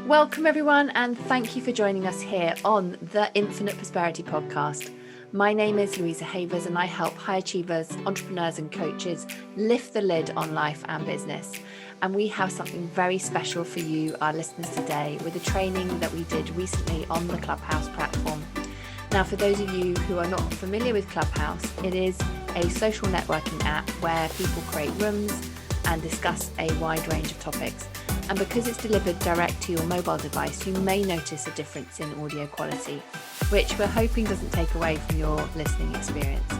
Welcome everyone, and thank you for joining us here on the Infinite Prosperity Podcast. My name is Louisa Havers and I help high achievers, entrepreneurs and coaches lift the lid on life and business. And we have something very special for you, our listeners, today with a training that we did recently on the Clubhouse platform. Now, for those of you who are not familiar with Clubhouse, it is a social networking app where people create rooms and discuss a wide range of topics. And because it's delivered direct to your mobile device, you may notice a difference in audio quality, which we're hoping doesn't take away from your listening experience.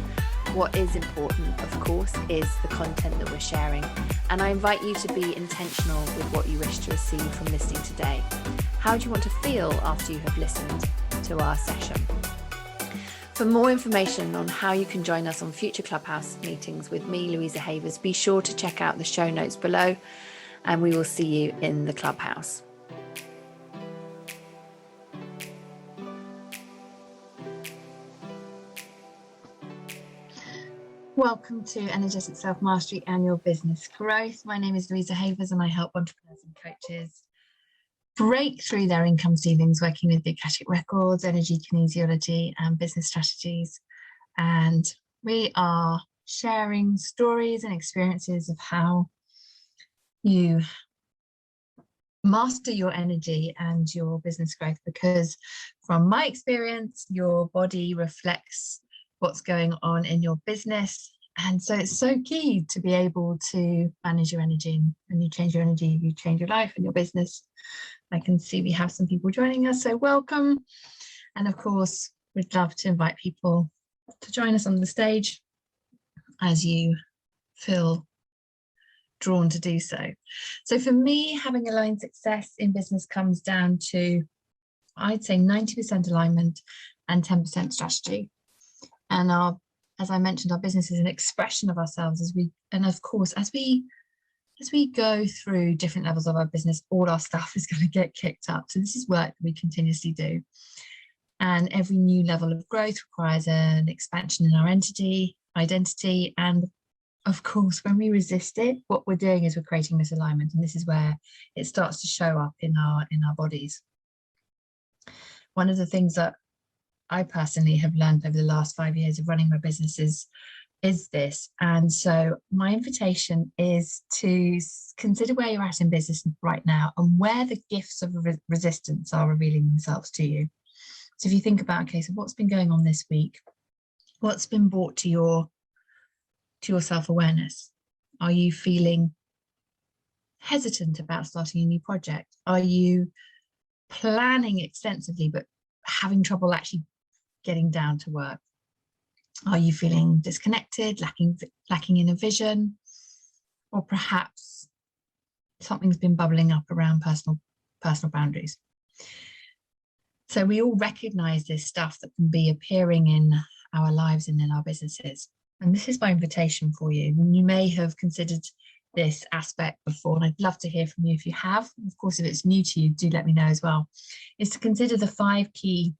What is important, of course, is the content that we're sharing. And I invite you to be intentional with what you wish to receive from listening today. How do you want to feel after you have listened to our session? For more information on how you can join us on future Clubhouse meetings with me, Louisa Havers, be sure to check out the show notes below. And we will see you in the Clubhouse. Welcome to Energetic Self-Mastery and Your Business Growth. My name is Louisa Havers and I help entrepreneurs and coaches break through their income ceilings working with the Akashic Records, energy kinesiology and business strategies. And we are sharing stories and experiences of how you master your energy and your business growth, because from my experience, your body reflects what's going on in your business. And so it's so key to be able to manage your energy. When you change your energy, you change your life and your business. I can see we have some people joining us, so welcome. And of course, we'd love to invite people to join us on the stage as you feel drawn to do so. So for me, having aligned success in business comes down to, I'd say 90% alignment and 10% strategy. And as I mentioned, our business is an expression of ourselves as we go through different levels of our business, all our stuff is going to get kicked up. So this is work that we continuously do. And every new level of growth requires an expansion in our identity. And of course, when we resist it, what we're doing is we're creating misalignment, and this is where it starts to show up in our bodies. One of the things that I personally have learned over the last 5 years of running my businesses is this. And so my invitation is to consider where you're at in business right now and where the gifts of resistance are revealing themselves to you. So if you think about, okay, so what's been going on this week? What's been brought to your self-awareness? Are you feeling hesitant about starting a new project? Are you planning extensively but having trouble actually getting down to work? Are you feeling disconnected, lacking in a vision? Or perhaps something's been bubbling up around personal boundaries. So we all recognize this stuff that can be appearing in our lives and in our businesses. And this is my invitation for you. And you may have considered this aspect before, and I'd love to hear from you if you have. Of course, if it's new to you, do let me know as well. Is to consider the 5 key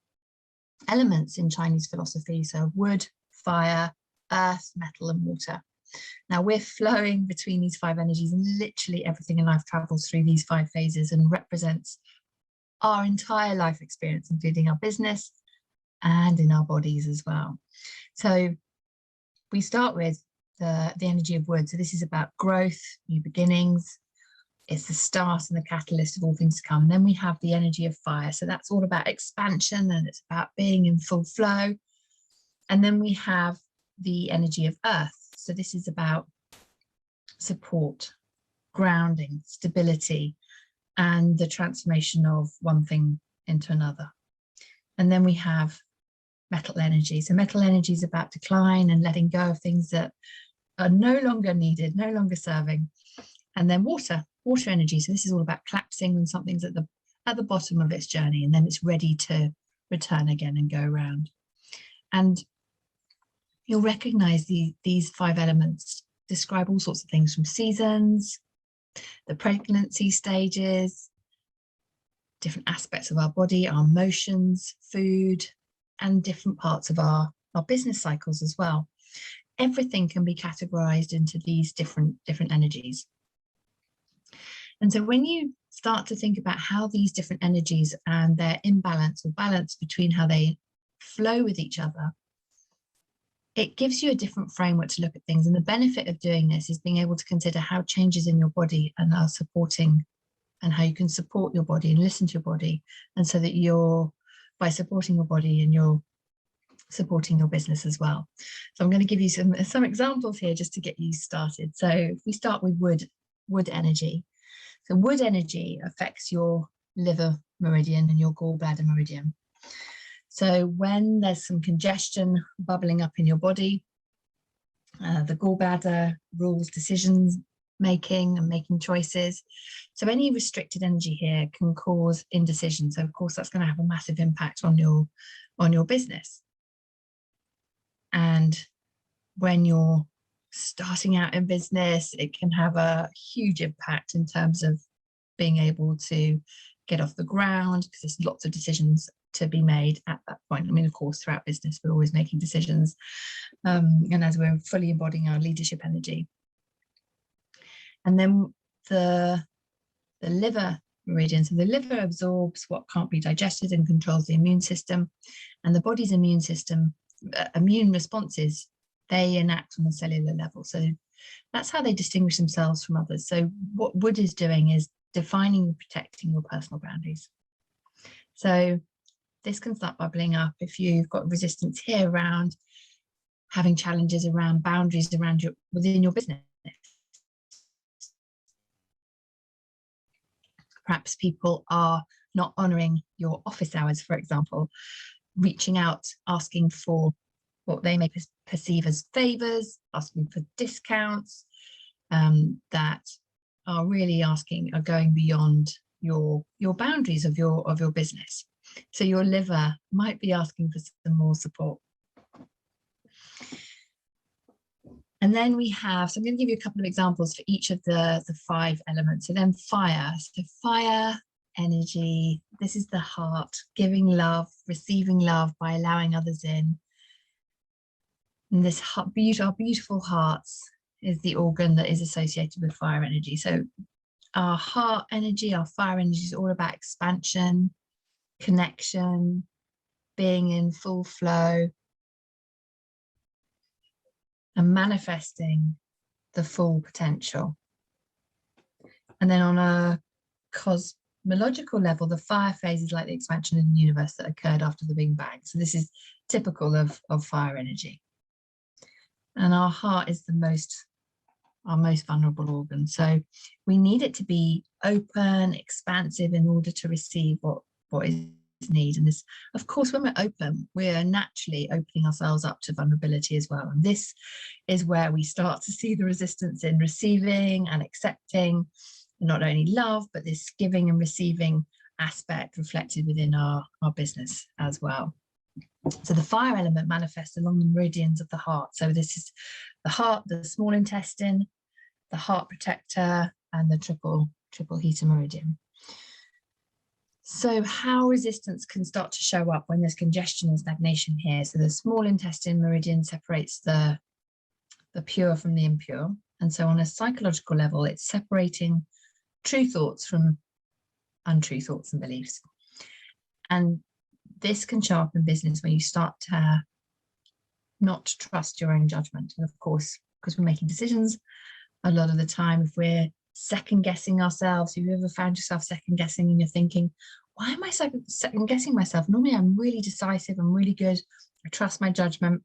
elements in Chinese philosophy. So wood, fire, earth, metal, and water. Now we're flowing between these 5 energies, and literally everything in life travels through these 5 phases and represents our entire life experience, including our business and in our bodies as well. So we start with the energy of wood. So this is about growth, new beginnings. It's the start and the catalyst of all things to come. And then we have the energy of fire. So that's all about expansion and it's about being in full flow. And then we have the energy of earth. So this is about support, grounding, stability, and the transformation of one thing into another. And then we have metal energy. So metal energy is about decline and letting go of things that are no longer needed, no longer serving. And then water energy. So this is all about collapsing when something's at the bottom of its journey, and then it's ready to return again and go around. And you'll recognize these 5 elements describe all sorts of things, from seasons, the pregnancy stages, different aspects of our body, our emotions, food, and different parts of our business cycles as well. Everything can be categorized into these different energies. And so when you start to think about how these different energies and their imbalance or balance between how they flow with each other, it gives you a different framework to look at things. And the benefit of doing this is being able to consider how changes in your body and are supporting, and how you can support your body and listen to your body. And so that you're, by supporting your body, and you're supporting your business as well. So I'm going to give you some examples here just to get you started. So if we start with wood energy. So wood energy affects your liver meridian and your gallbladder meridian. So when there's some congestion bubbling up in your body, the gallbladder rules decisions making and making choices. So any restricted energy here can cause indecision. So of course that's going to have a massive impact on your business. And when you're starting out in business, it can have a huge impact in terms of being able to get off the ground, because there's lots of decisions to be made at that point. I mean, of course, throughout business, we're always making decisions. And as we're fully embodying our leadership energy. And then the liver meridian. So the liver absorbs what can't be digested and controls the immune system. And the body's immune system, immune responses, they enact on a cellular level. So that's how they distinguish themselves from others. So what wood is doing is defining and protecting your personal boundaries. So this can start bubbling up if you've got resistance here around having challenges around boundaries around within your business. Perhaps people are not honouring your office hours, for example, reaching out, asking for what they may perceive as favours, asking for discounts, that are really are going beyond your boundaries of your business. So your liver might be asking for some more support. And then we have, so I'm going to give you a couple of examples for each of the 5 elements. So then fire. So fire energy, this is the heart, giving love, receiving love by allowing others in. And this heart, our beautiful hearts is the organ that is associated with fire energy. So our heart energy, our fire energy is all about expansion, connection, being in full flow, and manifesting the full potential. And then on a cosmological level, the fire phase is like the expansion in the universe that occurred after the Big Bang. So this is typical of fire energy. And our heart is our most vulnerable organ. So we need it to be open, expansive in order to receive what is needed. And this, of course, when we're open, we're naturally opening ourselves up to vulnerability as well. And this is where we start to see the resistance in receiving and accepting not only love, but this giving and receiving aspect reflected within our business as well. So the fire element manifests along the meridians of the heart. So this is the heart, the small intestine, the heart protector, and the triple heater meridian. So how resistance can start to show up when there's congestion and stagnation here. So the small intestine meridian separates the pure from the impure. And so on a psychological level, it's separating true thoughts from untrue thoughts and beliefs. And this can show up in business when you start to not trust your own judgment. And of course, because we're making decisions, a lot of the time, if we're second guessing ourselves, have you ever found yourself second guessing and you're thinking, why am I second guessing myself? Normally I'm really decisive, I'm really good, I trust my judgment.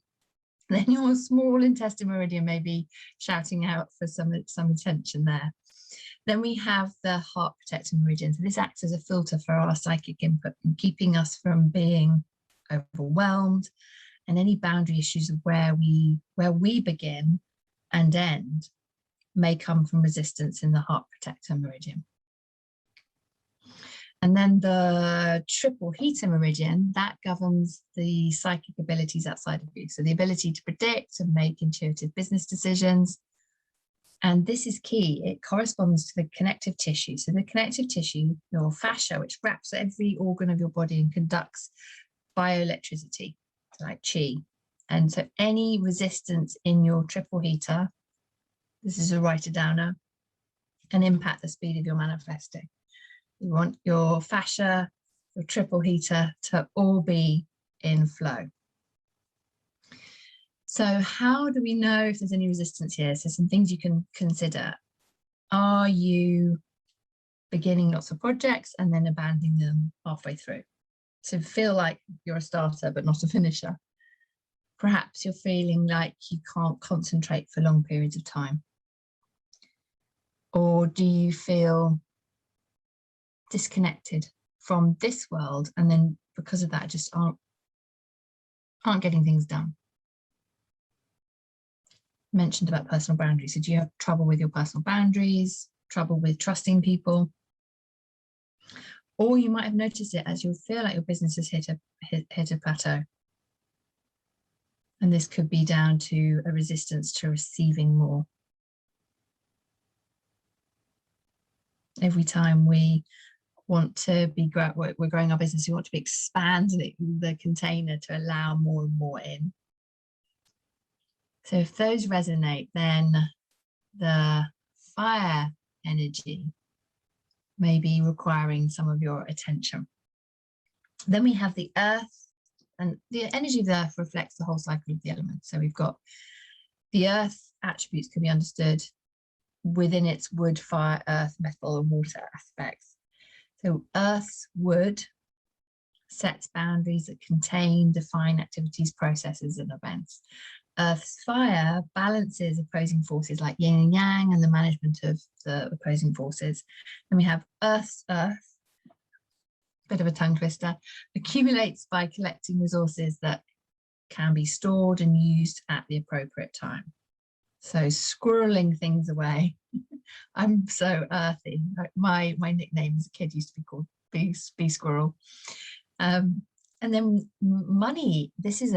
Then your small intestine meridian may be shouting out for some attention there. Then we have the heart protector meridian. So this acts as a filter for our psychic input and keeping us from being overwhelmed, and any boundary issues of where we begin and end may come from resistance in the heart protector meridian. And then the triple heater meridian, that governs the psychic abilities outside of you. So the ability to predict and make intuitive business decisions. And this is key. It corresponds to the connective tissue. So the connective tissue, your fascia, which wraps every organ of your body and conducts bioelectricity, like chi. And so any resistance in your triple heater, this is a writer downer, can impact the speed of your manifesting. You want your fascia, your triple heater to all be in flow. So how do we know if there's any resistance here? So some things you can consider. Are you beginning lots of projects and then abandoning them halfway through? So feel like you're a starter but not a finisher. Perhaps you're feeling like you can't concentrate for long periods of time. Or do you feel disconnected from this world and then because of that just aren't getting things done? Mentioned about personal boundaries. So do you have trouble with your personal boundaries, trouble with trusting people? Or you might have noticed it as you feel like your business has hit a plateau. And this could be down to a resistance to receiving more. Every time we want to be, we're growing our business, we want to be expanding the container to allow more and more in. So if those resonate, then the fire energy may be requiring some of your attention. Then we have the earth, and the energy of the earth reflects the whole cycle of the elements. So we've got the earth attributes can be understood within its wood, fire, earth, metal, and water aspects. So earth's wood sets boundaries that contain, define activities, processes, and events. Earth's fire balances opposing forces like yin and yang and the management of the opposing forces. And we have earth's earth, bit of a tongue twister, accumulates by collecting resources that can be stored and used at the appropriate time. So squirreling things away. I'm so earthy. My nickname as a kid used to be called Bee Squirrel. And then money, this is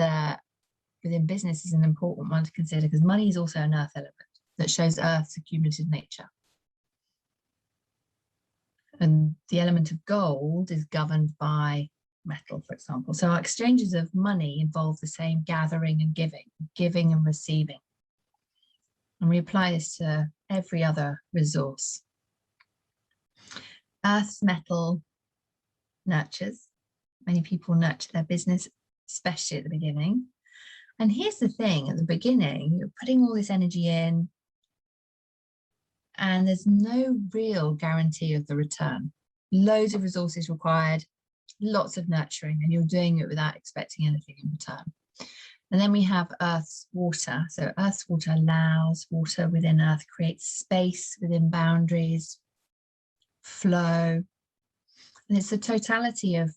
within business is an important one to consider because money is also an earth element that shows earth's accumulative nature. And the element of gold is governed by metal, for example. So our exchanges of money involve the same gathering and giving and receiving. And we apply this to every other resource. Earth's metal nurtures. Many people nurture their business, especially at the beginning. And here's the thing, at the beginning, you're putting all this energy in and there's no real guarantee of the return. Loads of resources required, lots of nurturing, and you're doing it without expecting anything in return. And then we have Earth's water. So Earth's water allows, water within Earth creates space within boundaries, flow. And it's the totality of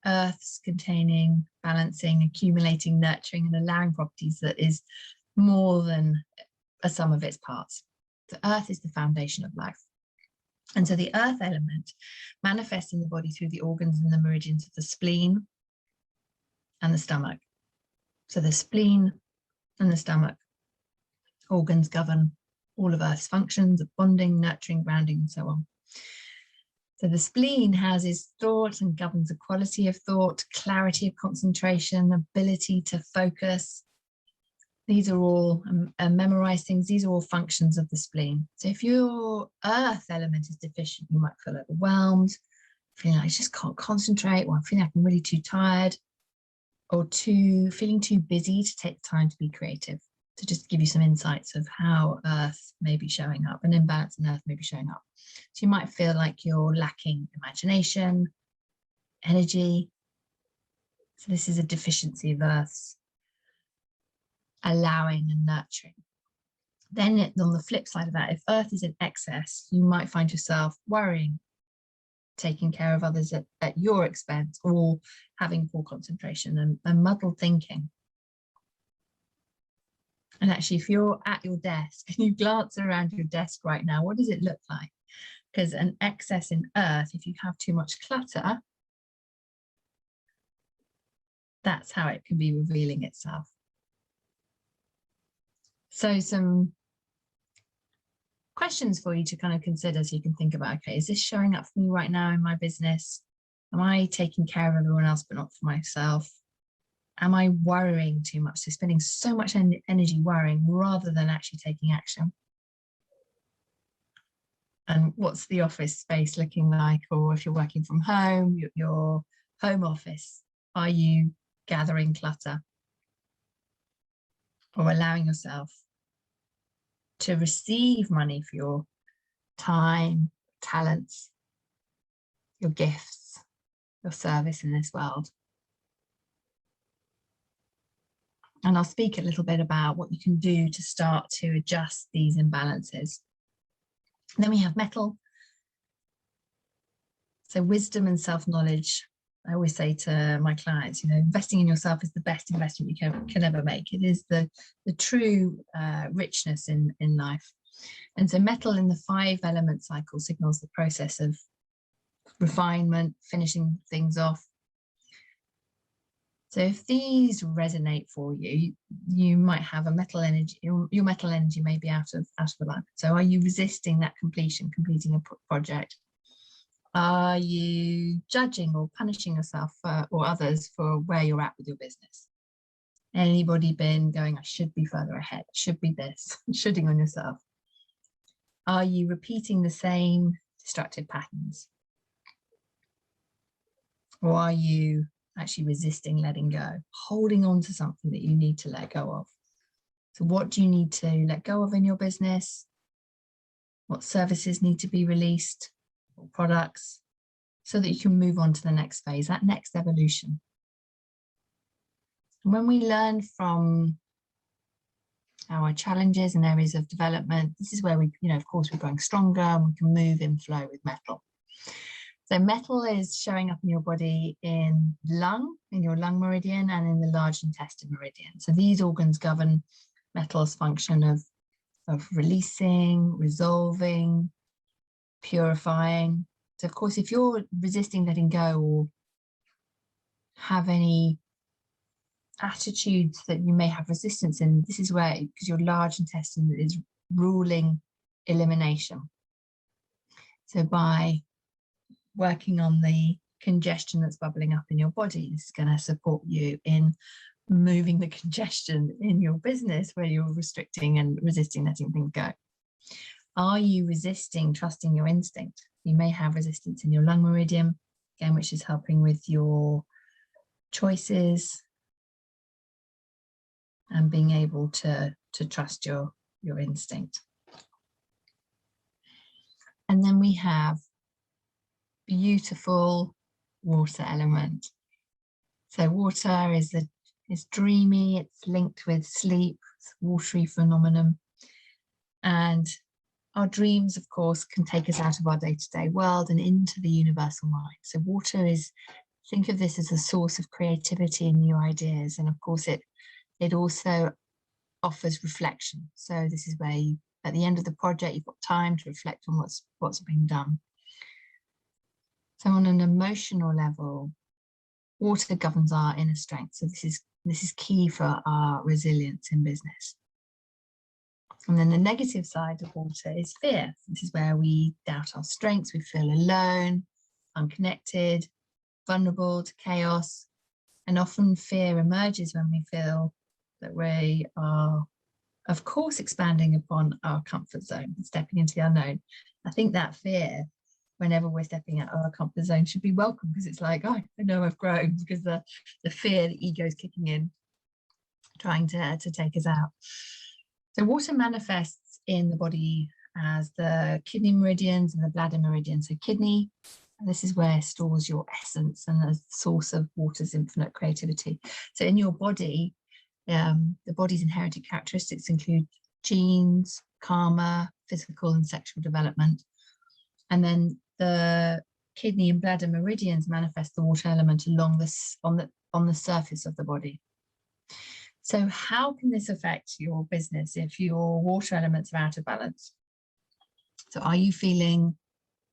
Earth's containing, balancing, accumulating, nurturing, and allowing properties that is more than a sum of its parts. The Earth is the foundation of life. And so the Earth element manifests in the body through the organs and the meridians of the spleen and the stomach. So the spleen and the stomach organs govern all of Earth's functions of bonding, nurturing, grounding, and so on. So the spleen houses thought and governs the quality of thought, clarity of concentration, ability to focus. These are all, memorize things, these are all functions of the spleen. So if your earth element is deficient, you might feel overwhelmed, feeling like I just can't concentrate, or I'm feeling like I'm really too tired, or feeling too busy to take the time to be creative. To just give you some insights of how earth may be showing up, an imbalance in earth may be showing up. So you might feel like you're lacking imagination, energy. So this is a deficiency of earth's allowing and nurturing. Then on the flip side of that, if earth is in excess, you might find yourself worrying, taking care of others at your expense, or having poor concentration and muddled thinking. And actually, if you're at your desk and you glance around your desk right now, what does it look like? Because an excess in earth, if you have too much clutter, that's how it can be revealing itself. So some questions for you to kind of consider so you can think about, okay, is this showing up for me right now in my business? Am I taking care of everyone else but not for myself? Am I worrying too much? So spending so much energy worrying rather than actually taking action. And what's the office space looking like? Or if you're working from home, your home office, are you gathering clutter or allowing yourself to receive money for your time, talents, your gifts, your service in this world? And I'll speak a little bit about what you can do to start to adjust these imbalances. Then we have metal. So wisdom and self-knowledge. I always say to my clients, you know, investing in yourself is the best investment you can ever make. It is the true richness in life. And so metal in the 5 element cycle signals the process of refinement, finishing things off. So if these resonate for you, you might have a metal energy, your metal energy may be out of alignment. So are you resisting that completing a project? Are you judging or punishing yourself or others for where you're at with your business? Anybody been going, I should be further ahead, should be this, shoulding on yourself? Are you repeating the same destructive patterns? Or are you actually resisting letting go, holding on to something that you need to let go of? So what do you need to let go of in your business? What services need to be released, or products, so that you can move on to the next phase, that next evolution? And when we learn from our challenges and areas of development, this is where we, you know, of course, we're growing stronger and we can move in flow with metal. So metal is showing up in your body in your lung meridian, and in the large intestine meridian. So these organs govern metal's function of releasing, resolving, purifying. So of course, if you're resisting letting go or have any attitudes that you may have resistance in, this is where, because your large intestine is ruling elimination. So by working on the congestion that's bubbling up in your body, this is going to support you in moving the congestion in your business where you're restricting and resisting letting things go. Are you resisting trusting your instinct? You may have resistance in your lung meridian, again, which is helping with your choices and being able to trust your instinct. And then we have beautiful water element. So water is dreamy, it's linked with sleep, it's a watery phenomenon. And our dreams, of course, can take us out of our day-to-day world and into the universal mind. So water is, think of this as a source of creativity and new ideas. And of course, it also offers reflection. So this is where you, at the end of the project, you've got time to reflect on what's been done. So on an emotional level, water governs our inner strength. So this is key for our resilience in business. And then the negative side of water is fear. This is where we doubt our strengths, we feel alone, unconnected, vulnerable to chaos. And often fear emerges when we feel that we are, of course, expanding upon our comfort zone, stepping into the unknown. I think that fear, whenever we're stepping out of our comfort zone, should be welcome, because it's like, oh, I know I've grown, because the fear, the ego is kicking in, trying to take us out. So water manifests in the body as the kidney meridians and the bladder meridian. So kidney, this is where it stores your essence and the source of water's infinite creativity. So in your body, the body's inherited characteristics include genes, karma, physical and sexual development. And then the kidney and bladder meridians manifest the water element along this on the surface of the body. So how can this affect your business if your water elements are out of balance? So are you feeling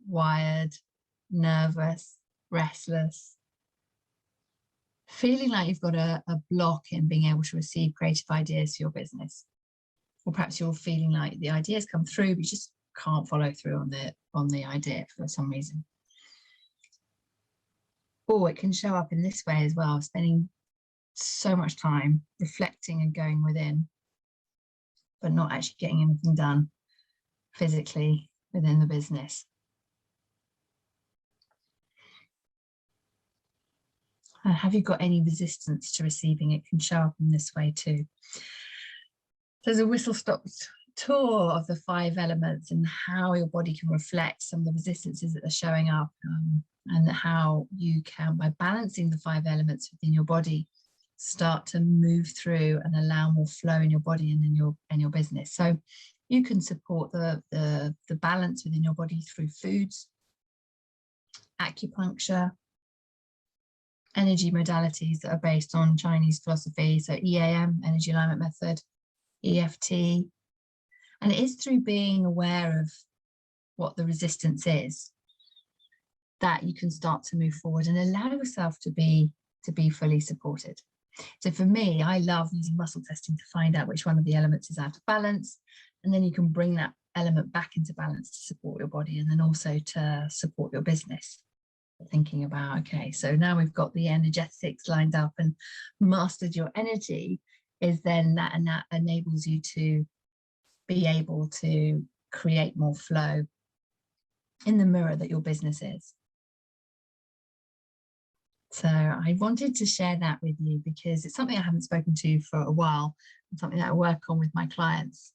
wired, nervous, restless, feeling like you've got a block in being able to receive creative ideas for your business? Or perhaps you're feeling like the ideas come through, but you just can't follow through on the idea for some reason. Or it can show up in this way as well, spending so much time reflecting and going within, but not actually getting anything done physically within the business. Have you got any resistance to receiving? It can show up in this way too. There's a whistle-stop tour of the 5 elements and how your body can reflect some of the resistances that are showing up, and how you can, by balancing the 5 elements within your body, start to move through and allow more flow in your body and in your business. So you can support the balance within your body through foods, acupuncture, energy modalities that are based on Chinese philosophy, so EAM, energy alignment method, EFT, and it is through being aware of what the resistance is that you can start to move forward and allow yourself to be fully supported. So for me, I love using muscle testing to find out which one of the elements is out of balance, and then you can bring that element back into balance to support your body, and then also to support your business. Thinking about, okay, so now we've got the energetics lined up and mastered your energy, is then that, and that enables you to be able to create more flow in the mirror that your business is. So I wanted to share that with you because it's something I haven't spoken to for a while, and something that I work on with my clients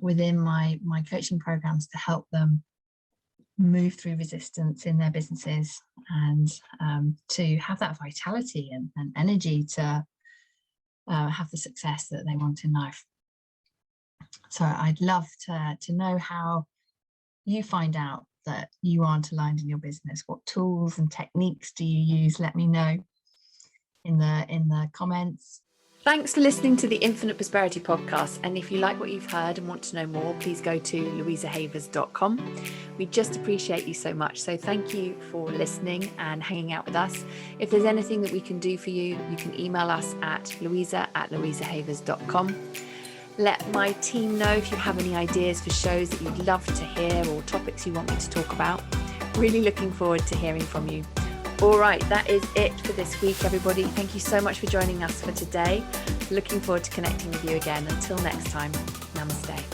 within my coaching programs to help them move through resistance in their businesses, and to have that vitality and energy to have the success that they want in life. So I'd love to know how you find out that you aren't aligned in your business. What tools and techniques do you use? Let me know in the comments. Thanks for listening to the Infinite Prosperity Podcast. And if you like what you've heard and want to know more, please go to louisahavers.com. We just appreciate you so much. So thank you for listening and hanging out with us. If there's anything that we can do for you, you can email us at louisa@louisahavers.com. Let my team know if you have any ideas for shows that you'd love to hear or topics you want me to talk about. Really looking forward to hearing from you. All right, that is it for this week, everybody. Thank you so much for joining us for today. Looking forward to connecting with you again. Until next time, namaste.